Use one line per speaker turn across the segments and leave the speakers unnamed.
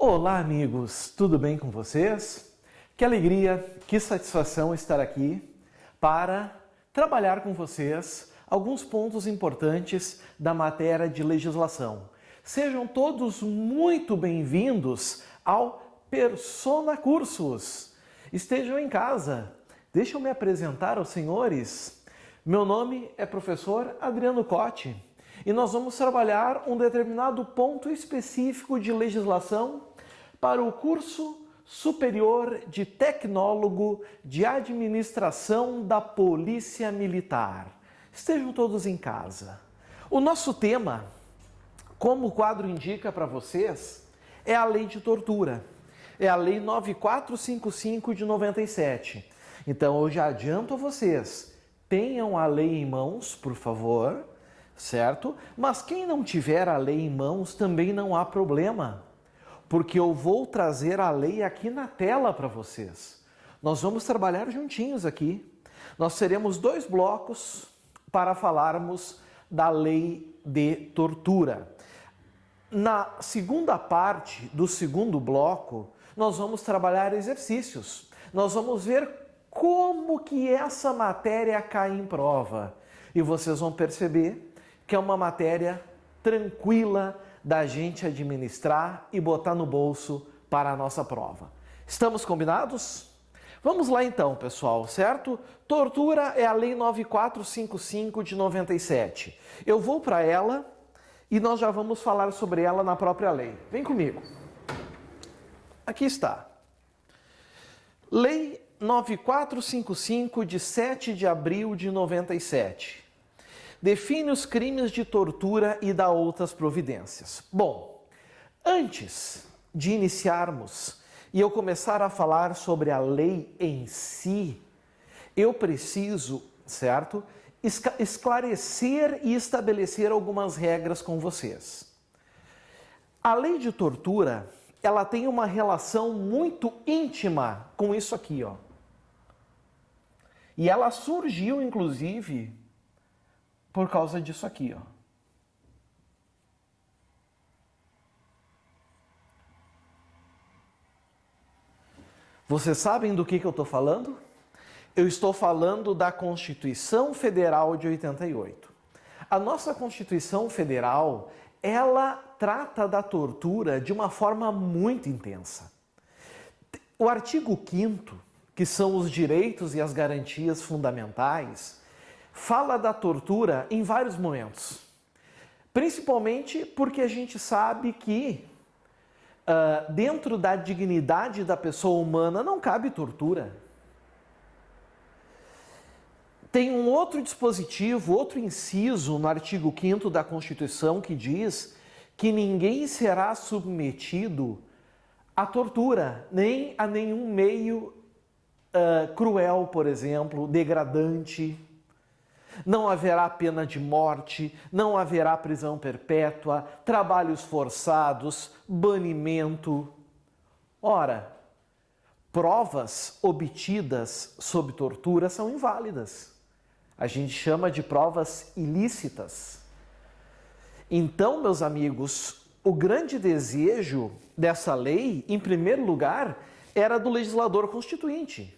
Olá, amigos, tudo bem com vocês? Que alegria, que satisfação estar aqui para trabalhar com vocês alguns pontos importantes da matéria de legislação. Sejam todos muito bem-vindos ao Persona Cursos. Estejam em casa. Deixa eu me apresentar aos senhores. Meu nome é professor Adriano Cotti. E nós vamos trabalhar um determinado ponto específico de legislação para o curso superior de tecnólogo de administração da Polícia Militar. Estejam todos em casa. O nosso tema, como o quadro indica para vocês, é a Lei de Tortura. É a Lei 9455 de 97. Então eu já adianto a vocês, tenham a lei em mãos, por favor, certo? Mas quem não tiver a lei em mãos também não há problema, porque eu vou trazer a lei aqui na tela para vocês. Nós vamos trabalhar juntinhos aqui. Nós teremos 2 blocos para falarmos da lei de tortura. Na segunda parte do segundo bloco, nós vamos trabalhar exercícios. Nós vamos ver como que essa matéria cai em prova. E vocês vão perceber que é uma matéria tranquila da gente administrar e botar no bolso para a nossa prova. Estamos combinados? Vamos lá então, pessoal, certo? Tortura é a Lei 9455 de 97. Eu vou para ela e nós já vamos falar sobre ela na própria lei. Vem comigo. Aqui está. Lei 9455 de 7 de abril de 97. Define os crimes de tortura e dá outras providências. Bom, antes de iniciarmos e eu começar a falar sobre a lei em si, eu preciso, certo, esclarecer e estabelecer algumas regras com vocês. A lei de tortura, ela tem uma relação muito íntima com isso aqui, ó. E ela surgiu, inclusive, por causa disso aqui, ó. Vocês sabem do que eu estou falando? Eu estou falando da Constituição Federal de 88. A nossa Constituição Federal, ela trata da tortura de uma forma muito intensa. O artigo 5º, que são os direitos e as garantias fundamentais, fala da tortura em vários momentos. Principalmente porque a gente sabe que dentro da dignidade da pessoa humana não cabe tortura. Tem um outro dispositivo, outro inciso no artigo 5º da Constituição que diz que ninguém será submetido à tortura, nem a nenhum meio cruel, por exemplo, degradante. Não haverá pena de morte, não haverá prisão perpétua, trabalhos forçados, banimento. Ora, provas obtidas sob tortura são inválidas. A gente chama de provas ilícitas. Então, meus amigos, o grande desejo dessa lei, em primeiro lugar, era do legislador constituinte.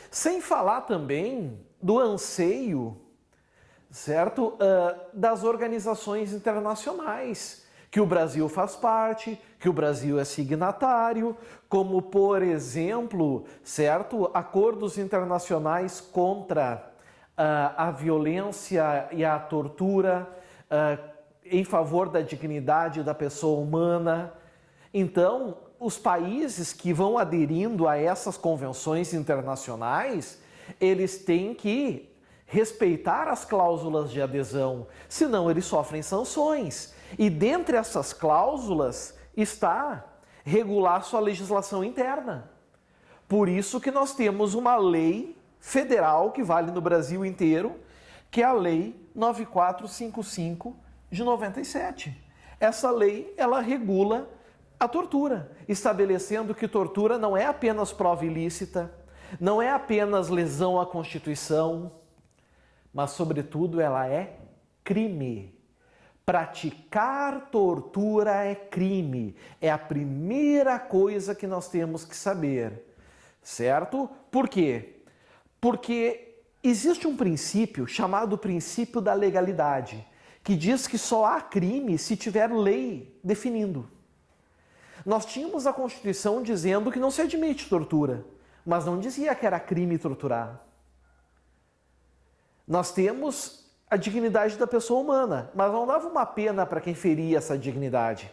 Sem falar também do anseio, certo, das organizações internacionais, que o Brasil faz parte, que o Brasil é signatário, como, por exemplo, certo, acordos internacionais contra a violência e a tortura, em favor da dignidade da pessoa humana. Então, os países que vão aderindo a essas convenções internacionais, eles têm que respeitar as cláusulas de adesão, senão eles sofrem sanções. E dentre essas cláusulas está regular sua legislação interna. Por isso que nós temos uma lei federal que vale no Brasil inteiro, que é a Lei 9455 de 97. Essa lei, ela regula a tortura, estabelecendo que tortura não é apenas prova ilícita, não é apenas lesão à Constituição, mas, sobretudo, ela é crime. Praticar tortura é crime. É a primeira coisa que nós temos que saber, certo? Por quê? Porque existe um princípio chamado princípio da legalidade, que diz que só há crime se tiver lei definindo. Nós tínhamos a Constituição dizendo que não se admite tortura, mas não dizia que era crime torturar. Nós temos a dignidade da pessoa humana, mas não dava uma pena para quem feria essa dignidade.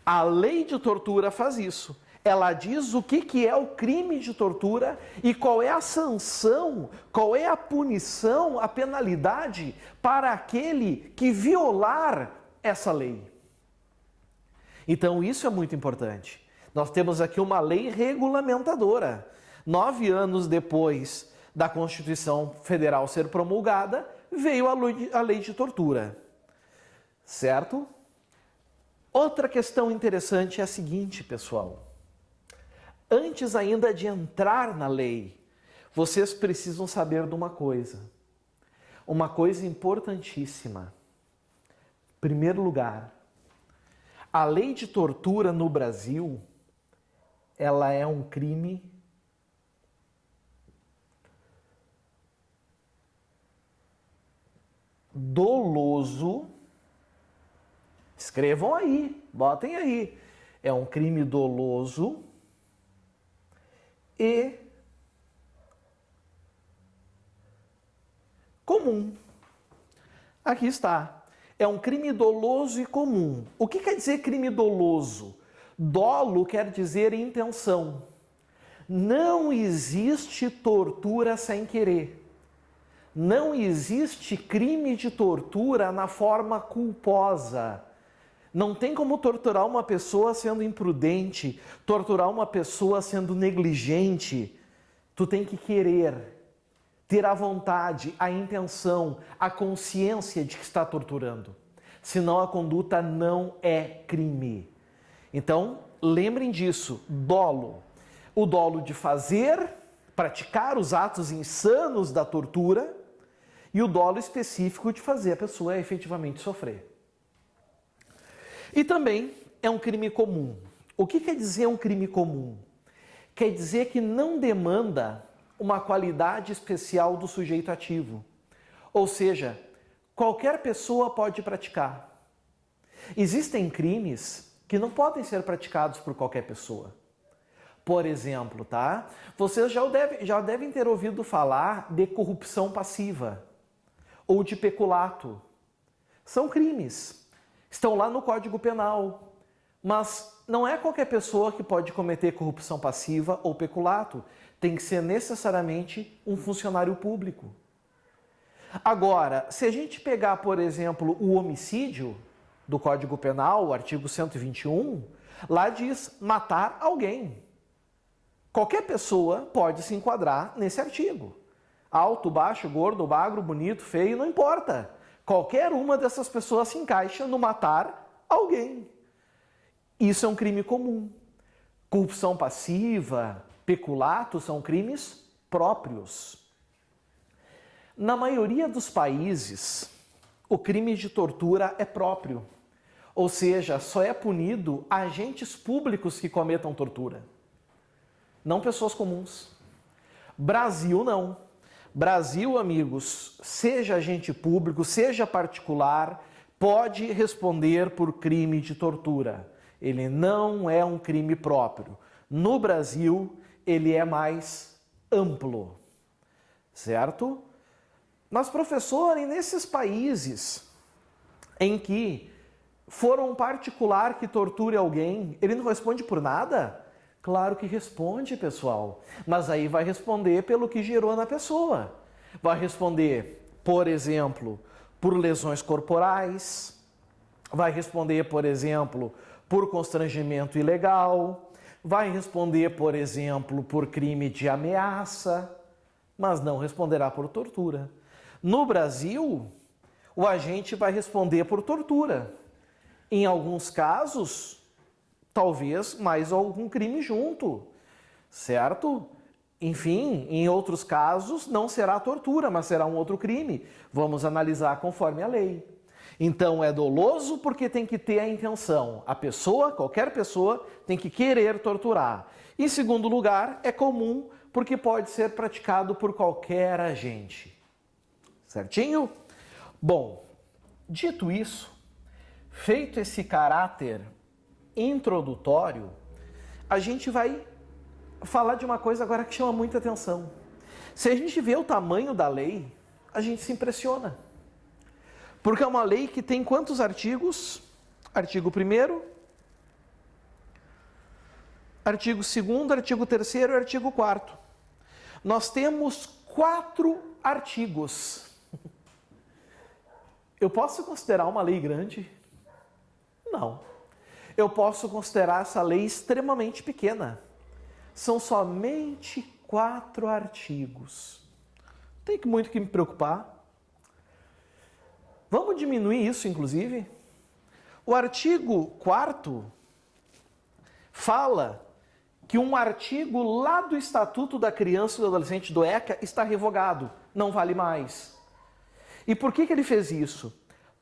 A lei de tortura faz isso. Ela diz o que é o crime de tortura e qual é a sanção, qual é a punição, a penalidade para aquele que violar essa lei. Então isso é muito importante. Nós temos aqui uma lei regulamentadora. 9 anos depois da Constituição Federal ser promulgada, veio a lei de tortura, certo? Outra questão interessante é a seguinte, pessoal. Antes ainda de entrar na lei, vocês precisam saber de uma coisa importantíssima. Em primeiro lugar, a lei de tortura no Brasil, ela é um crime doloso. Escrevam aí, botem aí. É um crime doloso e comum. Aqui está. É um crime doloso e comum. O que quer dizer crime doloso? Dolo quer dizer intenção. Não existe tortura sem querer. Não existe crime de tortura na forma culposa. Não tem como torturar uma pessoa sendo imprudente, torturar uma pessoa sendo negligente. Tu tem que querer, ter a vontade, a intenção, a consciência de que está torturando. Senão a conduta não é crime. Então, lembrem disso, dolo. O dolo de fazer, praticar os atos insanos da tortura, e o dolo específico de fazer a pessoa efetivamente sofrer. E também é um crime comum. O que quer dizer um crime comum? Quer dizer que não demanda uma qualidade especial do sujeito ativo. Ou seja, qualquer pessoa pode praticar. Existem crimes que não podem ser praticados por qualquer pessoa. Por exemplo, tá? Vocês já devem ter ouvido falar de corrupção passiva ou de peculato. São crimes. Estão lá no Código Penal. Mas não é qualquer pessoa que pode cometer corrupção passiva ou peculato. Tem que ser necessariamente um funcionário público. Agora, se a gente pegar, por exemplo, o homicídio do Código Penal, o artigo 121, lá diz matar alguém. Qualquer pessoa pode se enquadrar nesse artigo. Alto, baixo, gordo, magro, bonito, feio, não importa. Qualquer uma dessas pessoas se encaixa no matar alguém. Isso é um crime comum. Corrupção passiva, peculato são crimes próprios. Na maioria dos países, o crime de tortura é próprio. Ou seja, só é punido agentes públicos que cometam tortura. Não pessoas comuns. Brasil não. Brasil, amigos, seja agente público, seja particular, pode responder por crime de tortura. Ele não é um crime próprio. No Brasil, ele é mais amplo, certo? Mas, professor, e nesses países em que for um particular que torture alguém, ele não responde por nada? Claro que responde, pessoal. Mas aí vai responder pelo que gerou na pessoa. Vai responder, por exemplo, por lesões corporais. Vai responder, por exemplo, por constrangimento ilegal. Vai responder, por exemplo, por crime de ameaça. Mas não responderá por tortura. No Brasil, o agente vai responder por tortura. Em alguns casos, talvez mais algum crime junto, certo? Enfim, em outros casos não será tortura, mas será um outro crime. Vamos analisar conforme a lei. Então é doloso porque tem que ter a intenção. A pessoa, qualquer pessoa, tem que querer torturar. Em segundo lugar, é comum porque pode ser praticado por qualquer agente. Certinho? Bom, dito isso, feito esse caráter introdutório, a gente vai falar de uma coisa agora que chama muita atenção. Se a gente vê o tamanho da lei, a gente se impressiona. Porque é uma lei que tem quantos artigos? Artigo 1º, artigo 2º, artigo 3º e artigo 4º. Nós temos 4 artigos. Eu posso considerar uma lei grande? Não. Eu posso considerar essa lei extremamente pequena. São somente 4 artigos. Não tem muito que me preocupar. Vamos diminuir isso, inclusive. O artigo 4º fala que um artigo lá do Estatuto da Criança e do Adolescente do ECA está revogado, não vale mais. E por que ele fez isso?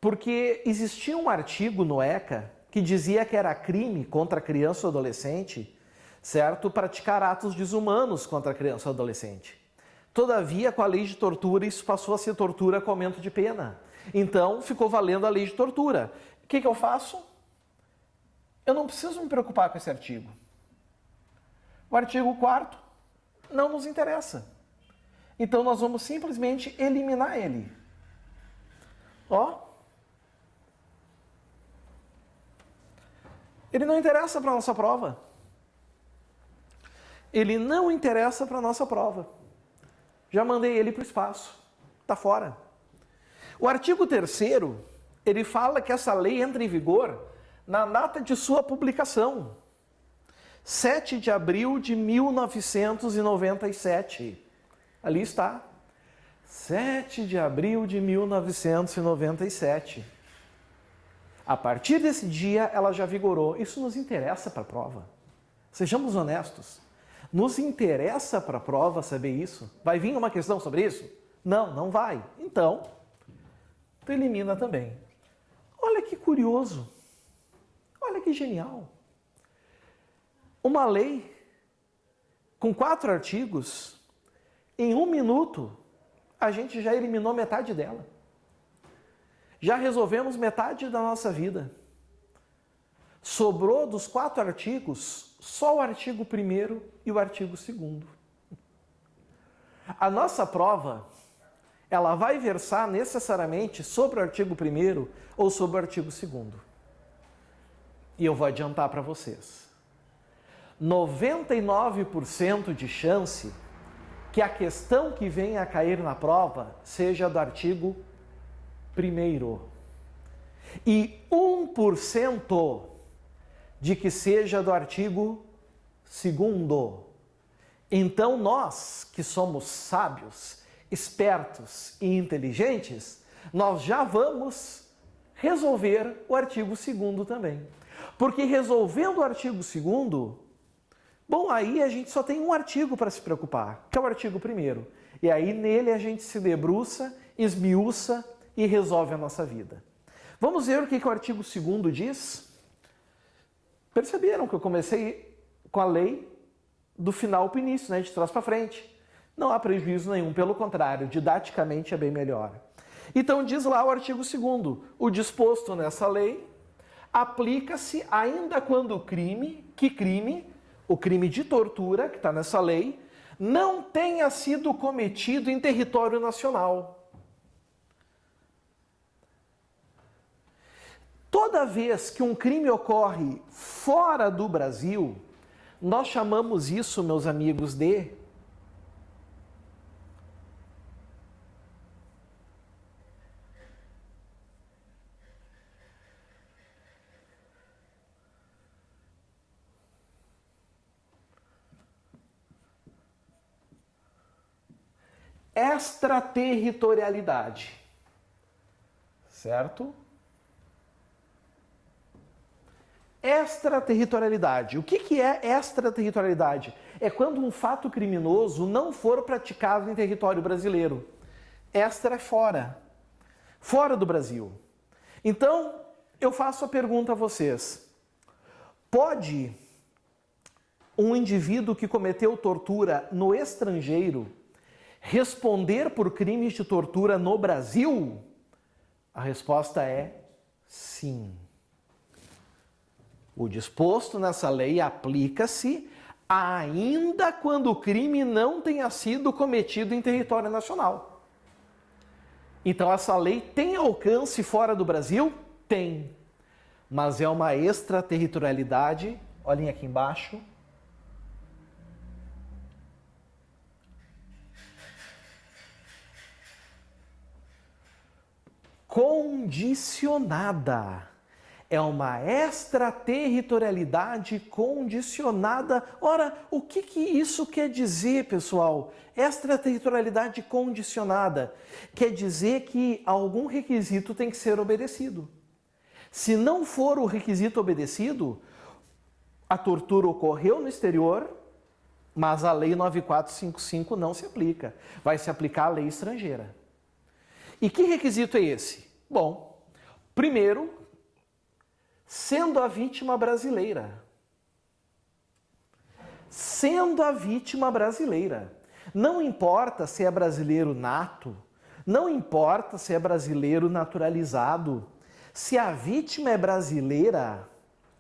Porque existia um artigo no ECA que dizia que era crime contra a criança ou adolescente, certo? Praticar atos desumanos contra a criança ou adolescente. Todavia, com a lei de tortura, isso passou a ser tortura com aumento de pena. Então, ficou valendo a lei de tortura. O que eu faço? Eu não preciso me preocupar com esse artigo. O artigo 4º não nos interessa. Então, nós vamos simplesmente eliminar ele. Ó. Ele não interessa para a nossa prova. Ele não interessa para a nossa prova. Já mandei ele para o espaço. Está fora. O artigo 3º, ele fala que essa lei entra em vigor na data de sua publicação. 7 de abril de 1997. Ali está. 7 de abril de 1997. A partir desse dia, ela já vigorou. Isso nos interessa para a prova. Sejamos honestos. Nos interessa para a prova saber isso? Vai vir uma questão sobre isso? Não, não vai. Então, tu elimina também. Olha que curioso. Olha que genial. Uma lei com 4 artigos, em 1 minuto, a gente já eliminou metade dela. Já resolvemos metade da nossa vida. Sobrou dos 4 artigos, só o artigo 1º e o artigo 2º. A nossa prova, ela vai versar necessariamente sobre o artigo 1º ou sobre o artigo 2º. E eu vou adiantar para vocês. 99% de chance que a questão que venha a cair na prova seja do artigo 1º. E 1% de que seja do artigo 2º. Então nós, que somos sábios, espertos e inteligentes, nós já vamos resolver o artigo 2º também. Porque resolvendo o artigo 2º, bom, aí a gente só tem um artigo para se preocupar, que é o artigo 1º. E aí nele a gente se debruça, esmiuça e resolve a nossa vida. Vamos ver o que o artigo 2º diz? Perceberam que eu comecei com a lei do final para o início, né? De trás para frente. Não há prejuízo nenhum, pelo contrário, didaticamente é bem melhor. Então diz lá o artigo 2º, o disposto nessa lei aplica-se ainda quando o crime, o crime de tortura, que está nessa lei, não tenha sido cometido em território nacional. Toda vez que um crime ocorre fora do Brasil, nós chamamos isso, meus amigos, de extraterritorialidade. Certo? Extraterritorialidade. O que é extraterritorialidade? É quando um fato criminoso não for praticado em território brasileiro. Extra é fora. Fora do Brasil. Então, eu faço a pergunta a vocês. Pode um indivíduo que cometeu tortura no estrangeiro responder por crimes de tortura no Brasil? A resposta é sim. O disposto nessa lei aplica-se ainda quando o crime não tenha sido cometido em território nacional. Então essa lei tem alcance fora do Brasil? Tem. Mas é uma extraterritorialidade, olhem aqui embaixo, condicionada. É uma extraterritorialidade condicionada. Ora, o que isso quer dizer, pessoal? Extraterritorialidade condicionada quer dizer que algum requisito tem que ser obedecido. Se não for o requisito obedecido, a tortura ocorreu no exterior, mas a Lei 9455 não se aplica. Vai se aplicar a lei estrangeira. E que requisito é esse? Bom, primeiro, sendo a vítima brasileira. Sendo a vítima brasileira. Não importa se é brasileiro nato, não importa se é brasileiro naturalizado. Se a vítima é brasileira,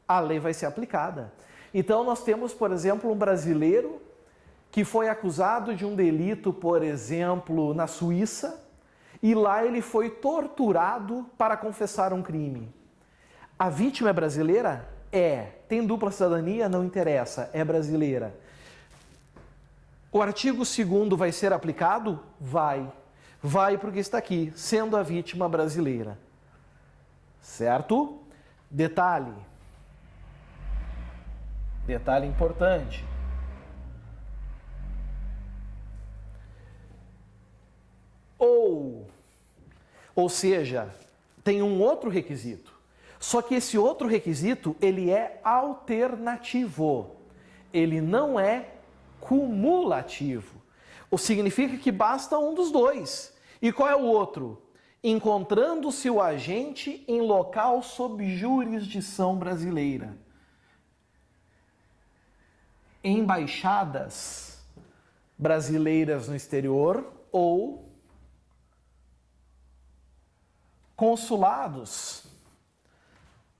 a lei vai ser aplicada. Então nós temos, por exemplo, um brasileiro que foi acusado de um delito, por exemplo, na Suíça, e lá ele foi torturado para confessar um crime. A vítima é brasileira? É. Tem dupla cidadania? Não interessa, é brasileira. O artigo 2º vai ser aplicado? Vai. Vai porque está aqui, sendo a vítima brasileira. Certo? Detalhe. Detalhe importante. Ou seja, tem um outro requisito. Só que esse outro requisito, ele é alternativo. Ele não é cumulativo. O que significa que basta um dos dois. E qual é o outro? Encontrando-se o agente em local sob jurisdição brasileira. Embaixadas brasileiras no exterior ou consulados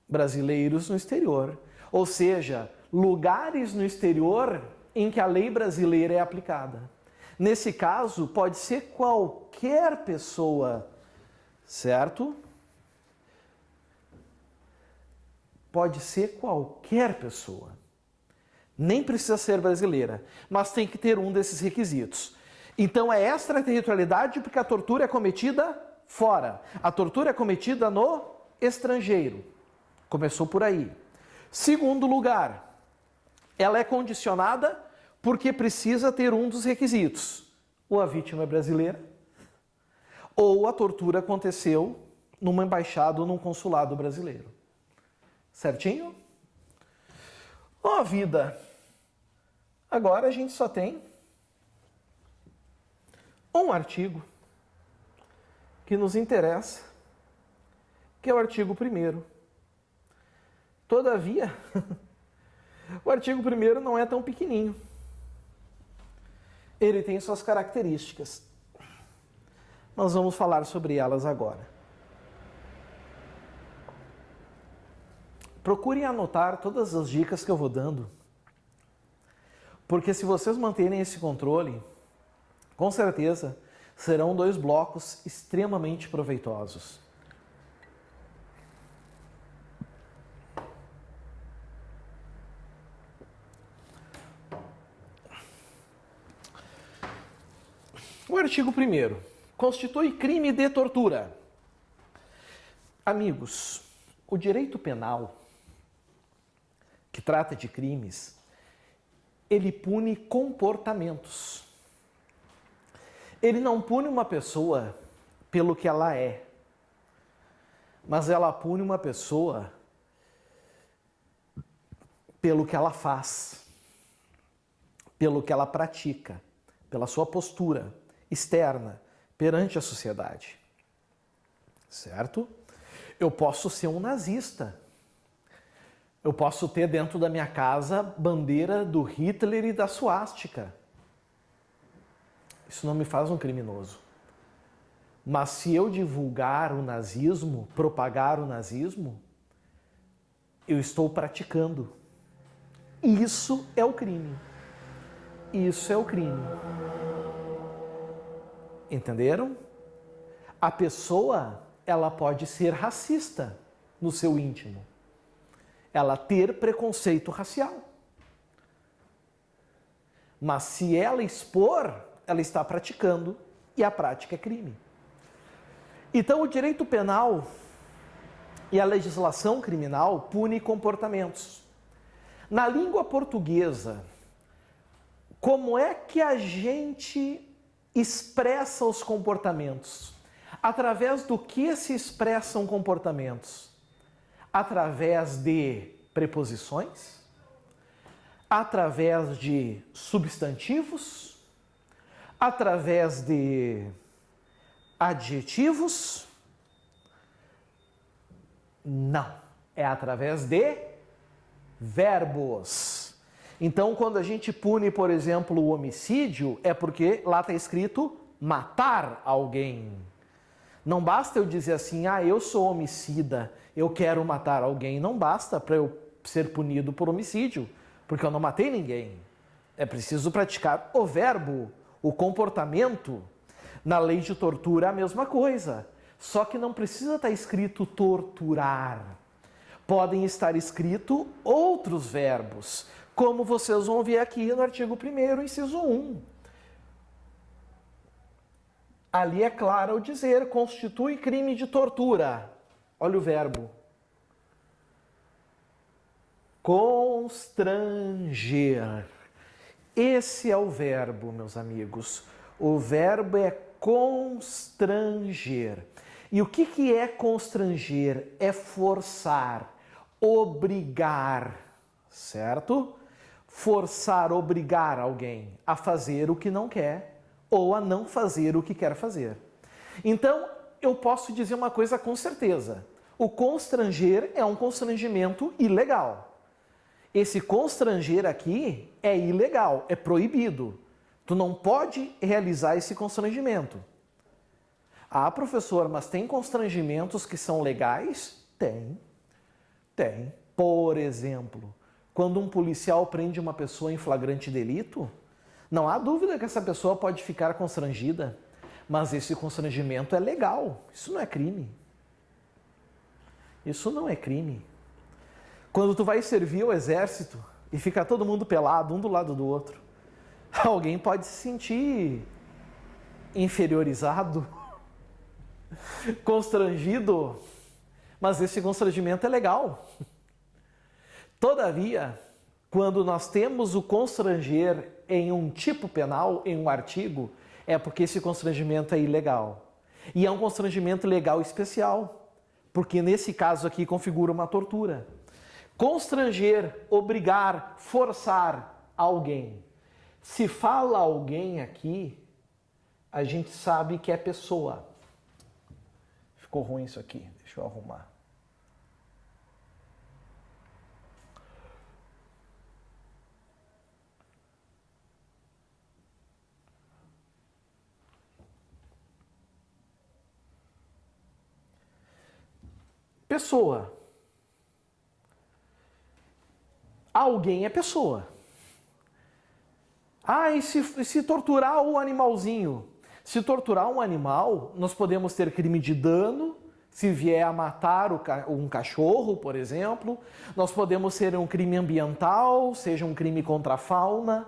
brasileiros no exterior. Ou seja, lugares no exterior em que a lei brasileira é aplicada. Nesse caso, pode ser qualquer pessoa, certo? Pode ser qualquer pessoa. Nem precisa ser brasileira, mas tem que ter um desses requisitos. Então é extraterritorialidade porque a tortura é cometida fora. A tortura é cometida no estrangeiro. Começou por aí. Segundo lugar, ela é condicionada porque precisa ter um dos requisitos. Ou a vítima é brasileira, ou a tortura aconteceu numa embaixada ou num consulado brasileiro. Certinho? Ó vida! Agora a gente só tem um artigo que nos interessa, que é o artigo 1º. Todavia, o artigo 1º não é tão pequenininho. Ele tem suas características. Nós vamos falar sobre elas agora. Procurem anotar todas as dicas que eu vou dando, porque se vocês manterem esse controle, com certeza serão 2 blocos extremamente proveitosos. O artigo 1º constitui crime de tortura. Amigos, o direito penal, que trata de crimes, ele pune comportamentos. Ele não pune uma pessoa pelo que ela é, mas ela pune uma pessoa pelo que ela faz, pelo que ela pratica, pela sua postura externa perante a sociedade. Certo? Eu posso ser um nazista. Eu posso ter dentro da minha casa bandeira do Hitler e da suástica. Isso não me faz um criminoso. Mas se eu divulgar o nazismo, propagar o nazismo, eu estou praticando. Isso é o crime. Isso é o crime. Entenderam? A pessoa, ela pode ser racista no seu íntimo. Ela ter preconceito racial. Mas se ela expor, ela está praticando e a prática é crime. Então o direito penal e a legislação criminal pune comportamentos. Na língua portuguesa, como é que a gente expressa os comportamentos? Através do que se expressam comportamentos? Através de preposições? Através de substantivos? Através de adjetivos? Não, é através de verbos. Então, quando a gente pune, por exemplo, o homicídio, é porque lá está escrito matar alguém. Não basta eu dizer assim, eu sou homicida, eu quero matar alguém. Não basta para eu ser punido por homicídio, porque eu não matei ninguém. É preciso praticar o verbo, o comportamento. Na lei de tortura, a mesma coisa. Só que não precisa estar escrito torturar. Podem estar escritos outros verbos, como vocês vão ver aqui no artigo 1º, inciso 1. Ali é claro ao dizer, constitui crime de tortura. Olha o verbo. Constranger. Esse é o verbo, meus amigos. O verbo é constranger. E o que é constranger? É forçar, obrigar, certo? Forçar, obrigar alguém a fazer o que não quer ou a não fazer o que quer fazer. Então, eu posso dizer uma coisa com certeza. O constranger é um constrangimento ilegal. Esse constranger aqui é ilegal, é proibido. Tu não pode realizar esse constrangimento. Professor, mas tem constrangimentos que são legais? Tem. Por exemplo, quando um policial prende uma pessoa em flagrante delito, não há dúvida que essa pessoa pode ficar constrangida, mas esse constrangimento é legal. Isso não é crime. Isso não é crime. Quando tu vai servir ao exército e fica todo mundo pelado, um do lado do outro, alguém pode se sentir inferiorizado, constrangido, mas esse constrangimento é legal. Todavia, quando nós temos o constranger em um tipo penal, em um artigo, é porque esse constrangimento é ilegal. E é um constrangimento legal especial, porque nesse caso aqui configura uma tortura. Constranger, obrigar, forçar alguém. Se fala alguém aqui, a gente sabe que é pessoa. Ficou ruim isso aqui, deixa eu arrumar. Pessoa. Alguém é pessoa. E se torturar o animalzinho? Se torturar um animal, nós podemos ter crime de dano, se vier a matar um cachorro, por exemplo. Nós podemos ter um crime ambiental, seja um crime contra a fauna,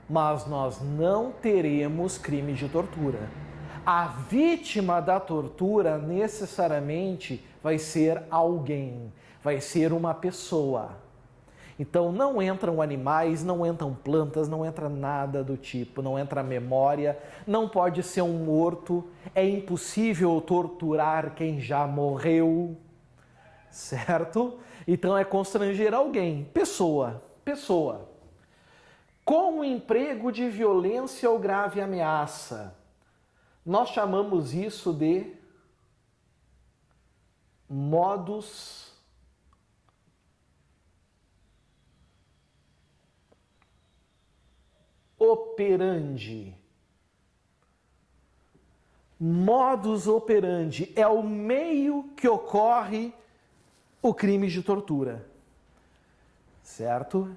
mas nós não teremos crime de tortura. A vítima da tortura necessariamente vai ser alguém, vai ser uma pessoa. Então não entram animais, não entram plantas, não entra nada do tipo, não entra memória, não pode ser um morto, é impossível torturar quem já morreu, certo? Então é constranger alguém, pessoa. Com o emprego de violência ou grave ameaça, nós chamamos isso de modus operandi. Modus operandi é o meio que ocorre o crime de tortura, certo?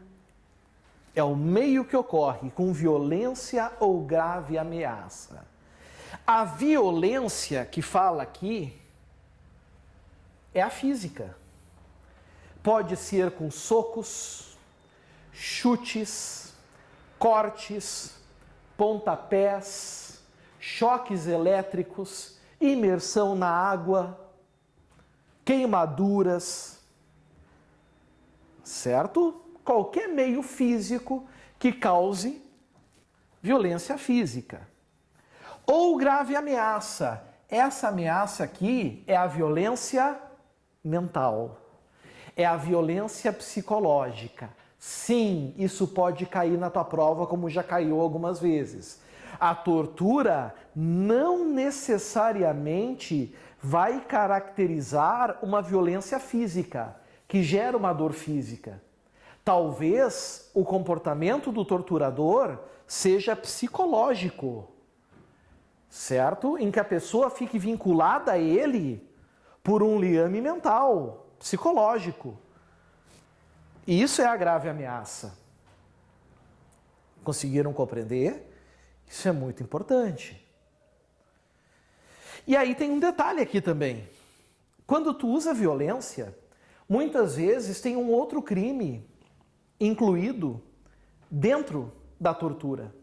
É o meio que ocorre com violência ou grave ameaça. A violência que fala aqui é a física. Pode ser com socos, chutes, cortes, pontapés, choques elétricos, imersão na água, queimaduras, certo? Qualquer meio físico que cause violência física. Ou grave ameaça. Essa ameaça aqui é a violência mental. É a violência psicológica. Sim, isso pode cair na tua prova, como já caiu algumas vezes. A tortura não necessariamente vai caracterizar uma violência física, que gera uma dor física. Talvez o comportamento do torturador seja psicológico, certo? Em que a pessoa fique vinculada a ele por um liame mental, psicológico. E isso é a grave ameaça. Conseguiram compreender? Isso é muito importante. E aí tem um detalhe aqui também. Quando tu usa violência, muitas vezes tem um outro crime incluído dentro da tortura.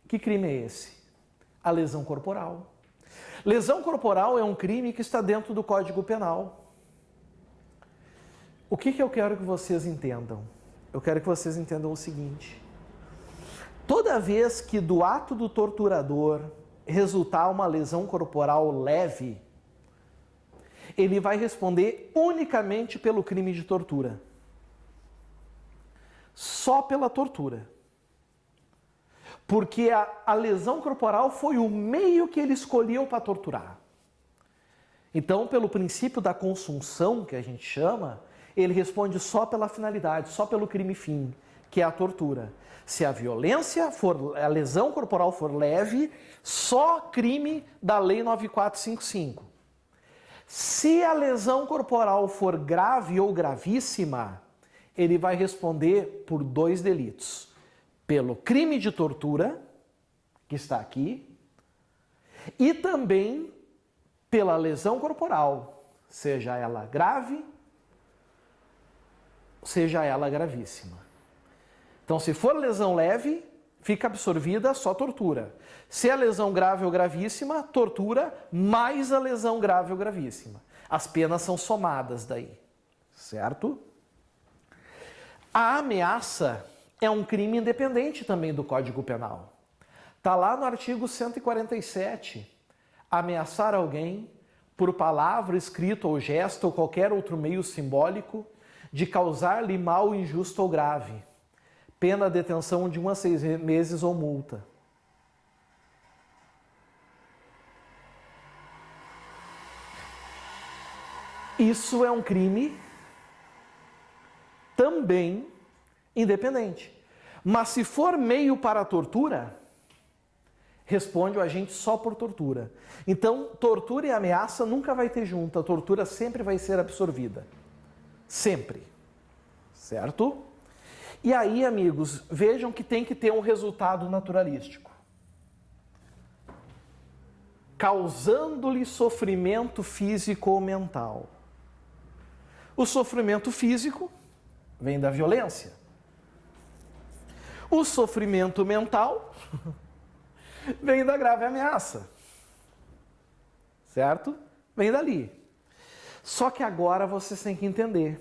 Que crime é esse? A lesão corporal. Lesão corporal é um crime que está dentro do Código Penal. O que eu quero que vocês entendam? Eu quero que vocês entendam o seguinte. Toda vez que do ato do torturador resultar uma lesão corporal leve, ele vai responder unicamente pelo crime de tortura. Só pela tortura. Porque a lesão corporal foi o meio que ele escolheu para torturar. Então, pelo princípio da consunção, que a gente chama, ele responde só pela finalidade, só pelo crime fim, que é a tortura. Se a violência for, a lesão corporal for leve, só crime da Lei 9455. Se a lesão corporal for grave ou gravíssima, ele vai responder por 2 delitos. Pelo crime de tortura, que está aqui, e também pela lesão corporal, seja ela grave, seja ela gravíssima. Então, se for lesão leve, fica absorvida só tortura. Se é lesão grave ou gravíssima, tortura mais a lesão grave ou gravíssima. As penas são somadas daí, certo? A ameaça é um crime independente também do Código Penal. Está lá no artigo 147. Ameaçar alguém por palavra, escrito ou gesto ou qualquer outro meio simbólico de causar-lhe mal injusto ou grave. Pena detenção de 1 a 6 meses ou multa. Isso é um crime também independente. Mas se for meio para a tortura, responde o agente só por tortura. Então, tortura e ameaça nunca vai ter junto. A tortura sempre vai ser absorvida. Sempre. Certo? E aí, amigos, vejam que tem que ter um resultado naturalístico. Causando-lhe sofrimento físico ou mental. O sofrimento físico vem da violência. O sofrimento mental vem da grave ameaça. Certo? Vem dali. Só que agora vocês têm que entender.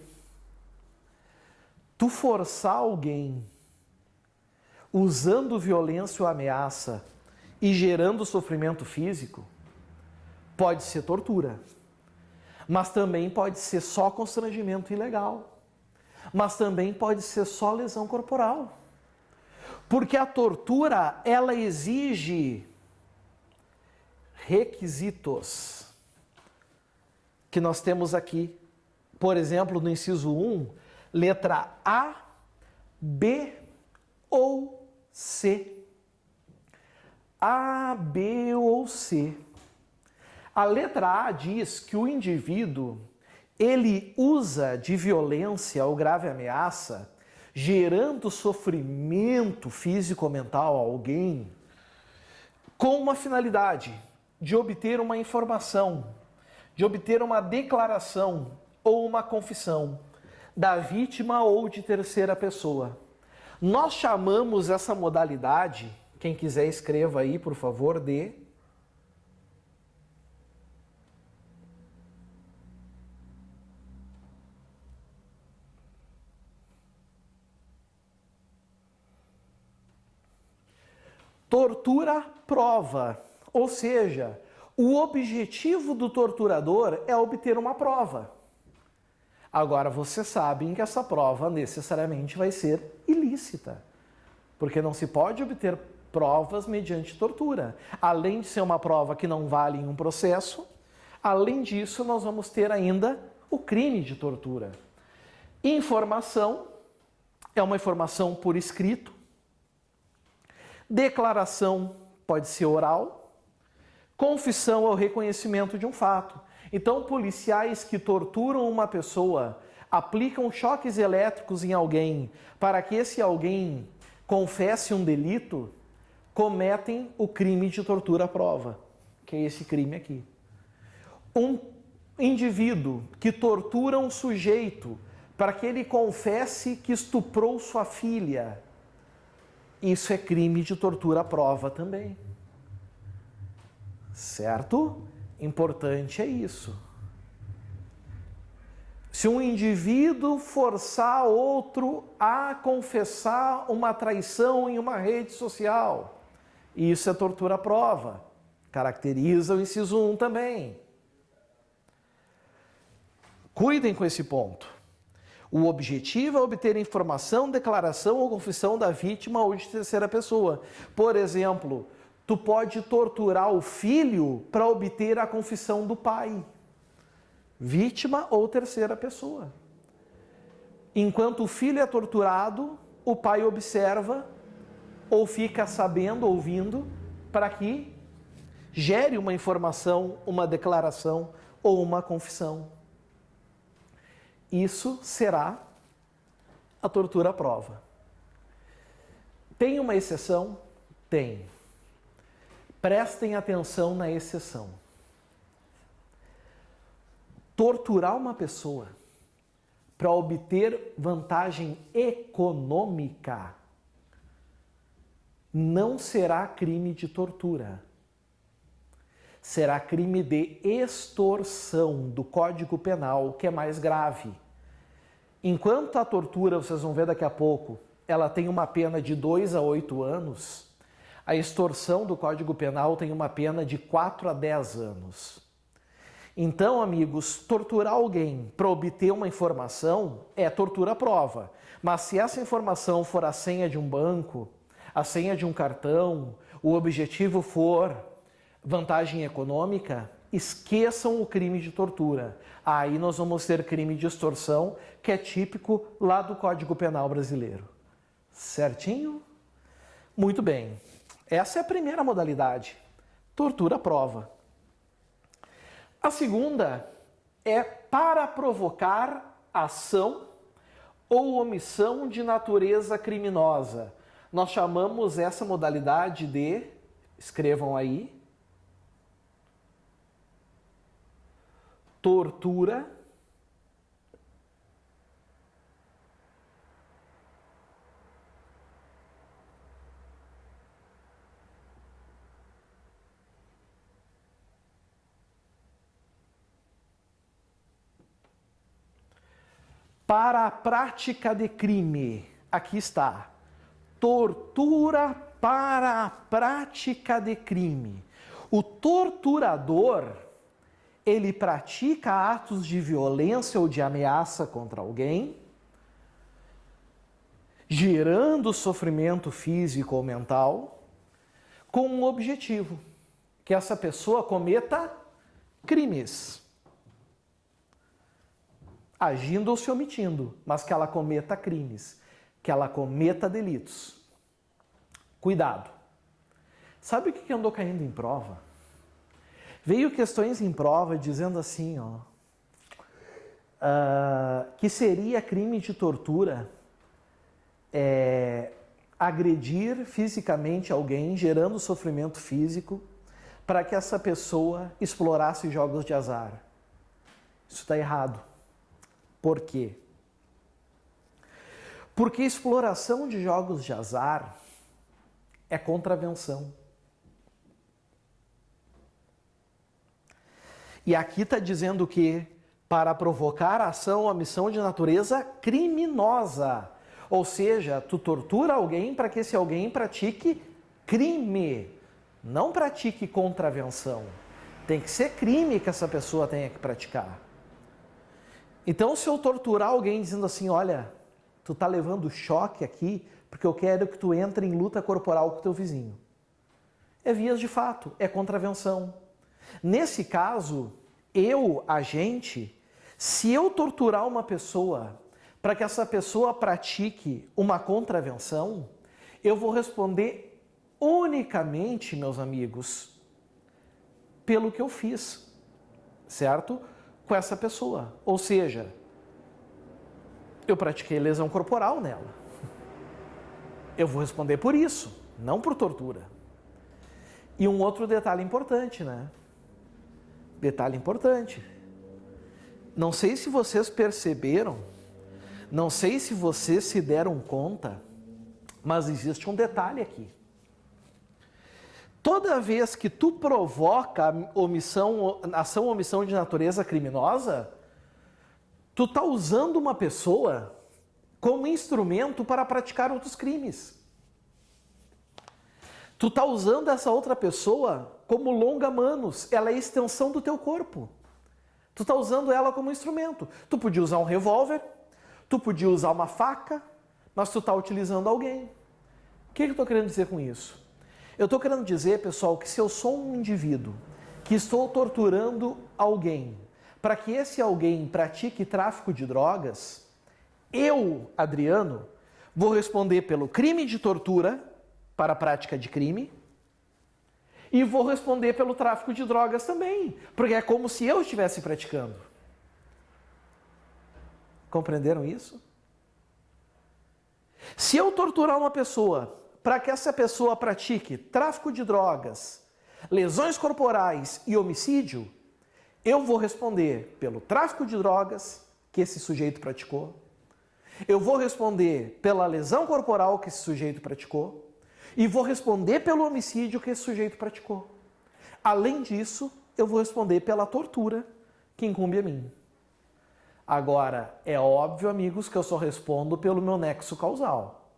Tu forçar alguém usando violência ou ameaça e gerando sofrimento físico pode ser tortura. Mas também pode ser só constrangimento ilegal. Mas também pode ser só lesão corporal. Porque a tortura, ela exige requisitos. que nós temos aqui. Por exemplo, no inciso 1, letra A, B ou C. A, B ou C. A letra A diz que o indivíduo, ele usa de violência ou grave ameaça, gerando sofrimento físico ou mental a alguém, com uma finalidade de obter uma informação, de obter uma declaração ou uma confissão da vítima ou de terceira pessoa. Nós chamamos essa modalidade, quem quiser escreva aí, por favor, de tortura-prova. Ou seja, o objetivo do torturador é obter uma prova. Agora, vocês sabem que essa prova necessariamente vai ser ilícita, porque não se pode obter provas mediante tortura. Além de ser uma prova que não vale em um processo, além disso, nós vamos ter ainda o crime de tortura. Informação é uma informação por escrito. Declaração pode ser oral. Confissão é o reconhecimento de um fato. Então, policiais que torturam uma pessoa, aplicam choques elétricos em alguém para que esse alguém confesse um delito, cometem o crime de tortura à prova, que é esse crime aqui. Um indivíduo que tortura um sujeito para que ele confesse que estuprou sua filha, isso é crime de tortura à prova também. Certo? Importante é isso. Se um indivíduo forçar outro a confessar uma traição em uma rede social, isso é tortura à prova. Caracteriza o inciso 1 também. Cuidem com esse ponto. O objetivo é obter informação, declaração ou confissão da vítima ou de terceira pessoa. Por exemplo, tu pode torturar o filho para obter a confissão do pai. Vítima ou terceira pessoa. Enquanto o filho é torturado, o pai observa ou fica sabendo, ouvindo, para que gere uma informação, uma declaração ou uma confissão. Isso será a tortura à prova. Tem uma exceção? Tem. Prestem atenção na exceção. Torturar uma pessoa para obter vantagem econômica não será crime de tortura. Será crime de extorsão do Código Penal, que é mais grave. Enquanto a tortura, vocês vão ver daqui a pouco, ela tem uma pena de 2 a 8 anos, a extorsão do Código Penal tem uma pena de 4 a 10 anos. Então, amigos, torturar alguém para obter uma informação é tortura à prova. Mas se essa informação for a senha de um banco, a senha de um cartão, o objetivo for vantagem econômica, esqueçam o crime de tortura. Aí nós vamos ter crime de extorsão, que é típico lá do Código Penal brasileiro. Certinho? Muito bem. Essa é a primeira modalidade, tortura à prova. A segunda é para provocar ação ou omissão de natureza criminosa. Nós chamamos essa modalidade de, escrevam aí, tortura para a prática de crime. Aqui está. Tortura para a prática de crime. O torturador, ele pratica atos de violência ou de ameaça contra alguém, gerando sofrimento físico ou mental, com um objetivo, que essa pessoa cometa crimes. agindo ou se omitindo, mas que ela cometa crimes, que ela cometa delitos. Cuidado. Sabe o que andou caindo em prova? Veio questões em prova dizendo assim, que seria crime de tortura agredir fisicamente alguém, gerando sofrimento físico, para que essa pessoa explorasse jogos de azar. Isso está errado. Por quê? Porque exploração de jogos de azar é contravenção. E aqui está dizendo que para provocar a ação ou omissão de natureza criminosa. Ou seja, tu tortura alguém para que esse alguém pratique crime, não pratique contravenção. Tem que ser crime que essa pessoa tenha que praticar. Então, se eu torturar alguém dizendo assim, olha, tu tá levando choque aqui porque eu quero que tu entre em luta corporal com o teu vizinho. É vias de fato, é contravenção. Nesse caso, agente, se eu torturar uma pessoa para que essa pessoa pratique uma contravenção, eu vou responder unicamente, meus amigos, pelo que eu fiz, certo? Com essa pessoa. Ou seja, eu pratiquei lesão corporal nela. Eu vou responder por isso, não por tortura. E um outro detalhe importante, né? Detalhe importante. Não sei se vocês perceberam, não sei se vocês se deram conta, mas existe um detalhe aqui. Toda vez que tu provoca ação ou omissão de natureza criminosa, tu está usando uma pessoa como instrumento para praticar outros crimes. Tu está usando essa outra pessoa como longa-manos, ela é a extensão do teu corpo. Tu está usando ela como instrumento. Tu podia usar um revólver, tu podia usar uma faca, mas tu está utilizando alguém. O que eu estou querendo dizer com isso? Eu estou querendo dizer, pessoal, que se eu sou um indivíduo que estou torturando alguém para que esse alguém pratique tráfico de drogas, eu, Adriano, vou responder pelo crime de tortura para a prática de crime e vou responder pelo tráfico de drogas também, porque é como se eu estivesse praticando. Compreenderam isso? Se eu torturar uma pessoa para que essa pessoa pratique tráfico de drogas, lesões corporais e homicídio, eu vou responder pelo tráfico de drogas que esse sujeito praticou, eu vou responder pela lesão corporal que esse sujeito praticou e vou responder pelo homicídio que esse sujeito praticou. Além disso, eu vou responder pela tortura que incumbe a mim. Agora, é óbvio, amigos, que eu só respondo pelo meu nexo causal.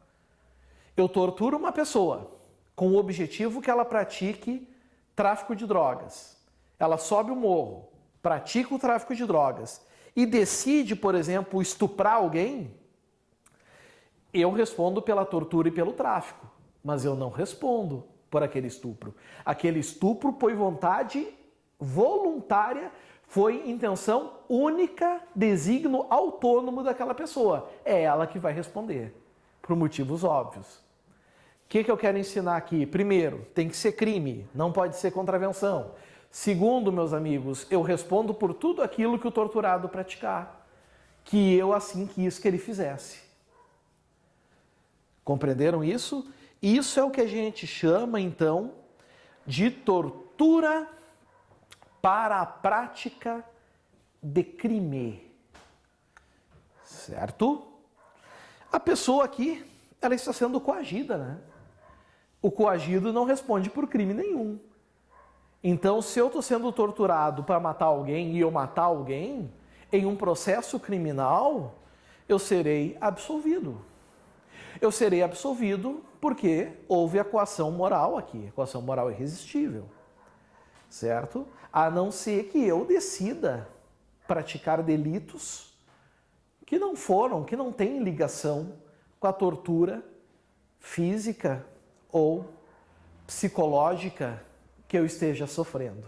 Eu torturo uma pessoa com o objetivo que ela pratique tráfico de drogas. Ela sobe o morro, pratica o tráfico de drogas e decide, por exemplo, estuprar alguém, eu respondo pela tortura e pelo tráfico, mas eu não respondo por aquele estupro. Aquele estupro foi vontade voluntária, foi intenção única, desígnio autônomo daquela pessoa. É ela que vai responder, por motivos óbvios. O que eu quero ensinar aqui? Primeiro, tem que ser crime, não pode ser contravenção. Segundo, meus amigos, eu respondo por tudo aquilo que o torturado praticar, que eu assim quis que ele fizesse. Compreenderam isso? Isso é o que a gente chama, então, de tortura para a prática de crime. Certo? A pessoa aqui, ela está sendo coagida, né? O coagido não responde por crime nenhum. Então, se eu estou sendo torturado para matar alguém e eu matar alguém, em um processo criminal, eu serei absolvido. Eu serei absolvido porque houve a coação moral aqui. A coação moral irresistível. Certo? A não ser que eu decida praticar delitos que não têm ligação com a tortura física ou psicológica que eu esteja sofrendo.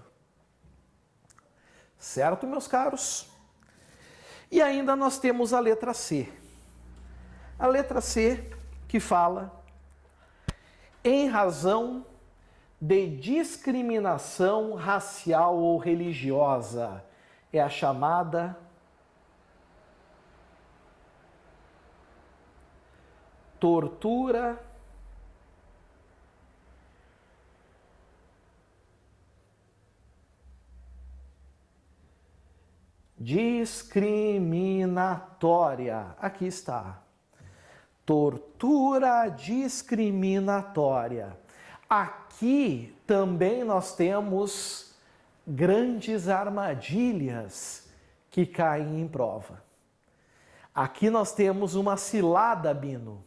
Certo, meus caros? E ainda nós temos a letra C. A letra C que fala em razão de discriminação racial ou religiosa. É a chamada tortura discriminatória. Aqui está. Tortura discriminatória. Aqui também nós temos grandes armadilhas que caem em prova. Aqui nós temos uma cilada, Bino.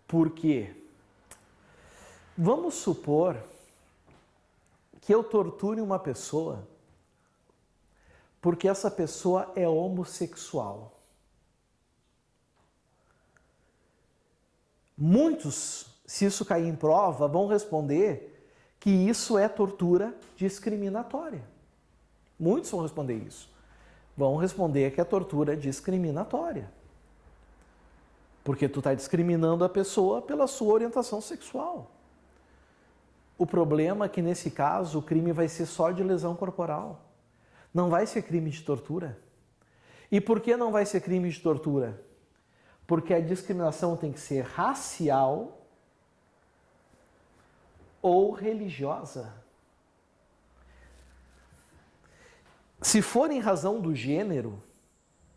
Por quê? Vamos supor que eu torture uma pessoa porque essa pessoa é homossexual. Muitos, se isso cair em prova, vão responder que isso é tortura discriminatória. Muitos vão responder isso. Vão responder que é tortura discriminatória. Porque tu está discriminando a pessoa pela sua orientação sexual. O problema é que, nesse caso, o crime vai ser só de lesão corporal. Não vai ser crime de tortura. E por que não vai ser crime de tortura? Porque a discriminação tem que ser racial ou religiosa. Se for em razão do gênero,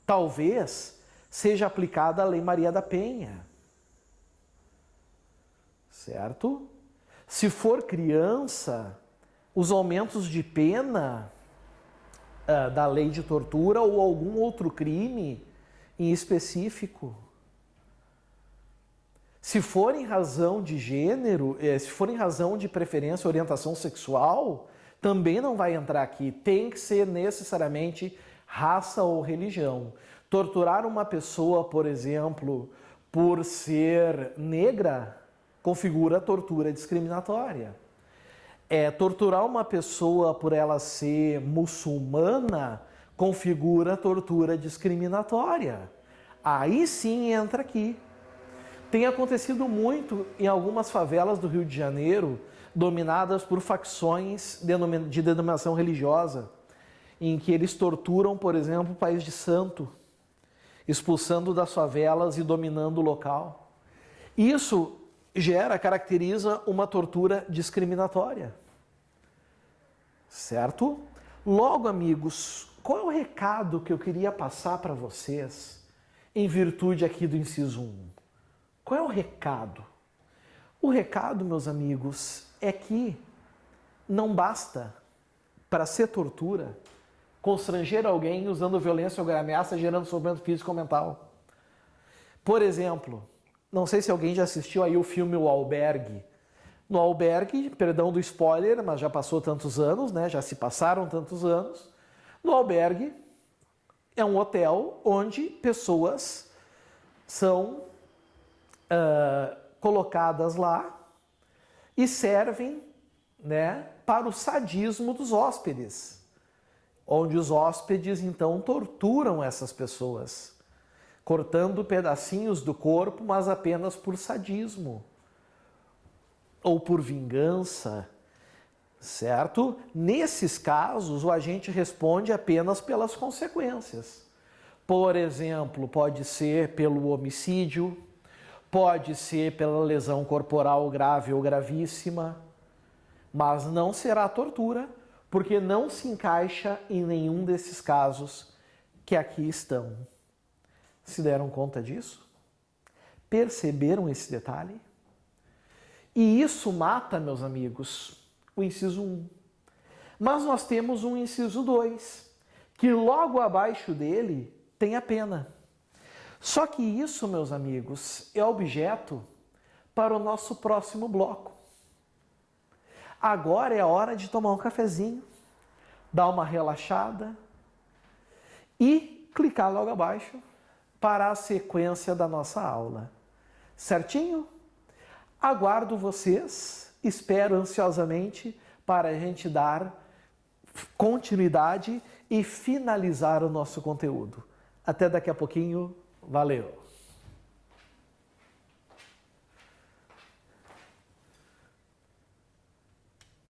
talvez seja aplicada a Lei Maria da Penha. Certo? Se for criança, os aumentos de pena da lei de tortura ou algum outro crime em específico. Se for em razão de gênero, se for em razão de preferência ou orientação sexual, também não vai entrar aqui. Tem que ser necessariamente raça ou religião. Torturar uma pessoa, por exemplo, por ser negra, configura tortura discriminatória. Torturar uma pessoa por ela ser muçulmana, configura tortura discriminatória. Aí sim entra aqui. Tem acontecido muito em algumas favelas do Rio de Janeiro, dominadas por facções de denominação religiosa, em que eles torturam, por exemplo, o país de santo, expulsando das favelas e dominando o local. Isso caracteriza uma tortura discriminatória. Certo? Logo, amigos, qual é o recado que eu queria passar para vocês em virtude aqui do inciso 1? Qual é o recado? O recado, meus amigos, é que não basta, para ser tortura, constranger alguém usando violência ou ameaça, gerando sofrimento físico ou mental. Por exemplo, não sei se alguém já assistiu aí o filme O Albergue. No Albergue, perdão do spoiler, mas já passou tantos anos, né? Já se passaram tantos anos. No Albergue é um hotel onde pessoas são colocadas lá e servem, né, para o sadismo dos hóspedes, onde os hóspedes então torturam essas pessoas, cortando pedacinhos do corpo, mas apenas por sadismo ou por vingança, certo? Nesses casos, o agente responde apenas pelas consequências. Por exemplo, pode ser pelo homicídio, pode ser pela lesão corporal grave ou gravíssima, mas não será tortura, porque não se encaixa em nenhum desses casos que aqui estão. Se deram conta disso? Perceberam esse detalhe? E isso mata, meus amigos, o inciso 1. Mas nós temos um inciso 2, que logo abaixo dele tem a pena. Só que isso, meus amigos, é objeto para o nosso próximo bloco. Agora é a hora de tomar um cafezinho, dar uma relaxada e clicar logo abaixo para a sequência da nossa aula. Certinho? Aguardo vocês, espero ansiosamente para a gente dar continuidade e finalizar o nosso conteúdo. Até daqui a pouquinho. Valeu!